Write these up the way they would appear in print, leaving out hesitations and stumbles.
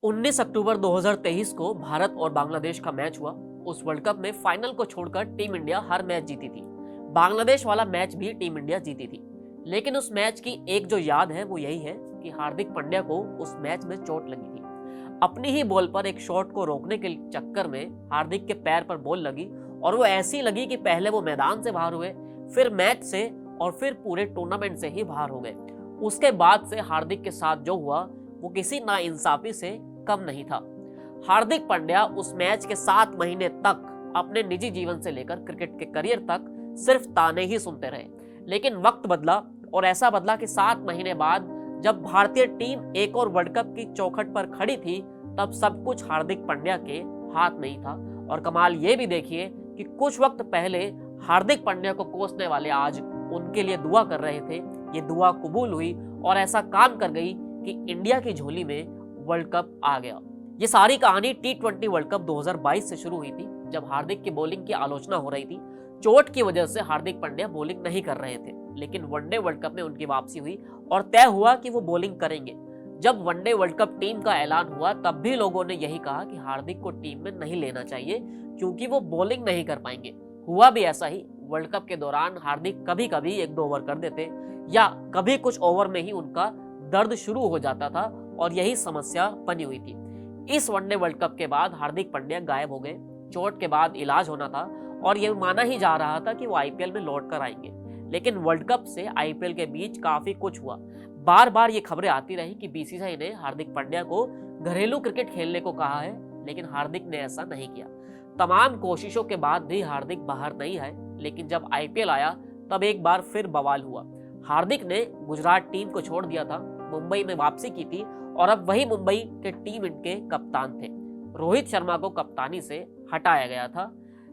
19 अक्टूबर 2023 को भारत और बांग्लादेश का मैच हुआ। उस वर्ल्ड कप में फाइनल को छोड़कर टीम इंडिया हर मैच जीती थी। बांग्लादेश वाला मैच भी टीम इंडिया जीती थी। लेकिन उस मैच की एक जो याद है वो यही है कि हार्दिक पांड्या को उस मैच में चोट लगी थी। अपनी ही बॉल पर एक शॉट को रोकने के चक्कर में हार्दिक के पैर पर बॉल लगी और वो ऐसी लगी कि पहले वो मैदान से बाहर हुए, फिर मैच से और फिर पूरे टूर्नामेंट से ही बाहर हो गए। उसके बाद से हार्दिक के साथ जो हुआ वो किसी नाइंसाफी से कम नहीं था। हार्दिक पांड्या उस मैच के 7 महीने तक अपने निजी जीवन से लेकर क्रिकेट के करियर तक सिर्फ ताने ही सुनते रहे। लेकिन वक्त बदला और ऐसा बदला कि 7 महीने बाद जब भारतीय टीम एक और वर्ल्ड कप की चौखट पर खड़ी थी, तब सब कुछ हार्दिक पांड्या के हाथ में ही था। और कमाल ये भी देखिए कि कुछ वक्त पहले हार्दिक पांड्या को कोसने वाले आज उनके लिए दुआ कर रहे थे। ये दुआ कबूल हुई और ऐसा काम कर गई कि इंडिया की झोली में वर्ल्ड कप आ गया। ये सारी कहानी T20 वर्ल्ड कप 2022 से शुरू हुई थी, जब हार्दिक की बॉलिंग की आलोचना हो रही थी। चोट की वजह से हार्दिक पांड्या बॉलिंग नहीं कर रहे थे, लेकिन वनडे वर्ल्ड कप में उनकी वापसी हुई और तय हुआ कि वो बॉलिंग करेंगे। जब वनडे वर्ल्ड कप टीम का ऐलान हुआ तब भी लोगों ने यही कहा कि हार्दिक को टीम में नहीं लेना चाहिए क्योंकि वो बॉलिंग नहीं कर पाएंगे। हुआ भी ऐसा ही। वर्ल्ड कप के दौरान हार्दिक कभी कभी 1-2 ओवर कर देते या कभी कुछ ओवर में ही उनका दर्द शुरू हो जाता था और यही समस्या बनी हुई थी। इस वनडे वर्ल्ड कप के बाद हार्दिक पांड्या गायब हो गए। चोट के बाद इलाज होना था और यह माना ही जा रहा था कि वो आईपीएल में लौट कर आएंगे। लेकिन वर्ल्ड कप से आईपीएल के बीच काफी कुछ हुआ। बार बार ये खबरें आती रही कि बीसीसीआई ने हार्दिक पांड्या को घरेलू क्रिकेट खेलने को कहा है, लेकिन हार्दिक ने ऐसा नहीं किया। तमाम कोशिशों के बाद भी हार्दिक बाहर नहीं आए। लेकिन जब आईपीएल आया तब एक बार फिर बवाल हुआ। हार्दिक ने गुजरात टीम को छोड़ दिया था, मुंबई में वापसी की थी और अब वही मुंबई के टीम इनके कप्तान थे। रोहित शर्मा को कप्तानी से हटाया गया था।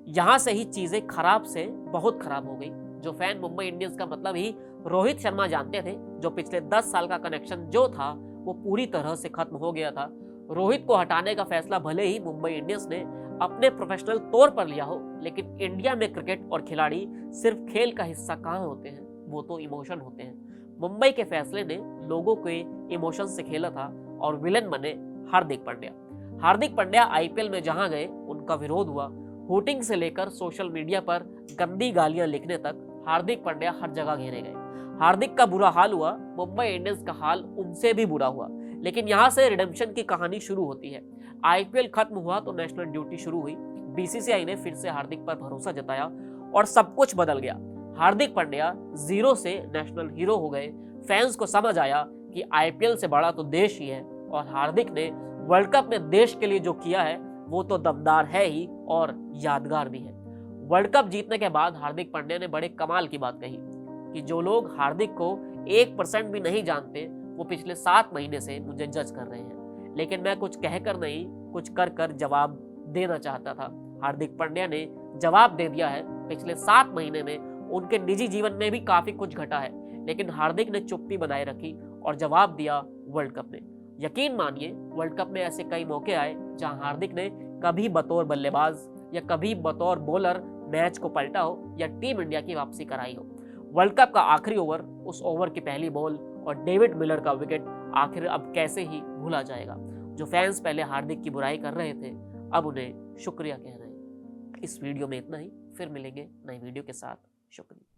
यहां से ही चीजें खराब से बहुत खराब हो गई। जो फैन मुंबई इंडियंस का मतलब ही रोहित शर्मा जानते थे, जो पिछले 10 साल का कनेक्शन जो था वो पूरी तरह से खत्म हो गया था। रोहित को हटाने का फैसला भले ही मुंबई इंडियंस ने अपने प्रोफेशनल तौर पर लिया हो, लेकिन इंडिया में क्रिकेट और खिलाड़ी सिर्फ खेल का हिस्सा कहाँ होते हैं, वो तो इमोशन होते हैं। मुंबई के फैसले ने लोगों के इमोशन से खेला था और विलन बने हार्दिक पांड्या। हार्दिक पांड्या आईपीएल में जहां गए उनका विरोध हुआ। हुटिंग से लेकर सोशल मीडिया पर गंदी गालियां लिखने तक हार्दिक पांड्या हर जगह घेरे गए। हार्दिक का बुरा हाल हुआ, मुंबई इंडियंस का हाल उनसे भी बुरा हुआ। लेकिन यहां से रिडेम्पशन की कहानी शुरू होती है। आईपीएल खत्म हुआ तो नेशनल ड्यूटी शुरू हुई। बीसीसीआई ने फिर से हार्दिक पर भरोसा जताया और सब कुछ बदल गया। हार्दिक पांड्या 0 से नेशनल हीरो हो गए। फैंस को समझ आया कि आईपीएल से बड़ा तो देश ही है और हार्दिक ने वर्ल्ड कप में देश के लिए जो किया है वो तो दमदार है ही और यादगार भी है। वर्ल्ड कप जीतने के बाद हार्दिक पांड्या ने बड़े कमाल की बात कही कि जो लोग हार्दिक को 1% भी नहीं जानते वो पिछले 7 महीने से मुझे जज कर रहे हैं, लेकिन मैं कुछ कहकर नहीं कुछ कर कर जवाब देना चाहता था। हार्दिक पांड्या ने जवाब दे दिया है। पिछले 7 महीने में उनके निजी जीवन में भी काफी कुछ घटा है, लेकिन हार्दिक ने चुप्पी बनाए रखी और जवाब दिया वर्ल्ड कप में। यकीन मानिए वर्ल्ड कप में ऐसे कई मौके आए जहां हार्दिक ने कभी बतौर बल्लेबाज या कभी बतौर बॉलर मैच को पलटा हो या टीम इंडिया की वापसी कराई हो। वर्ल्ड कप का आखिरी ओवर, उस ओवर की पहली बॉल और डेविड मिलर का विकेट आखिर अब कैसे ही भूला जाएगा। जो फैंस पहले हार्दिक की बुराई कर रहे थे अब उन्हें शुक्रिया कह रहे हैं। इस वीडियो में इतना ही, फिर मिलेंगे नई वीडियो के साथ। शुक्रिया।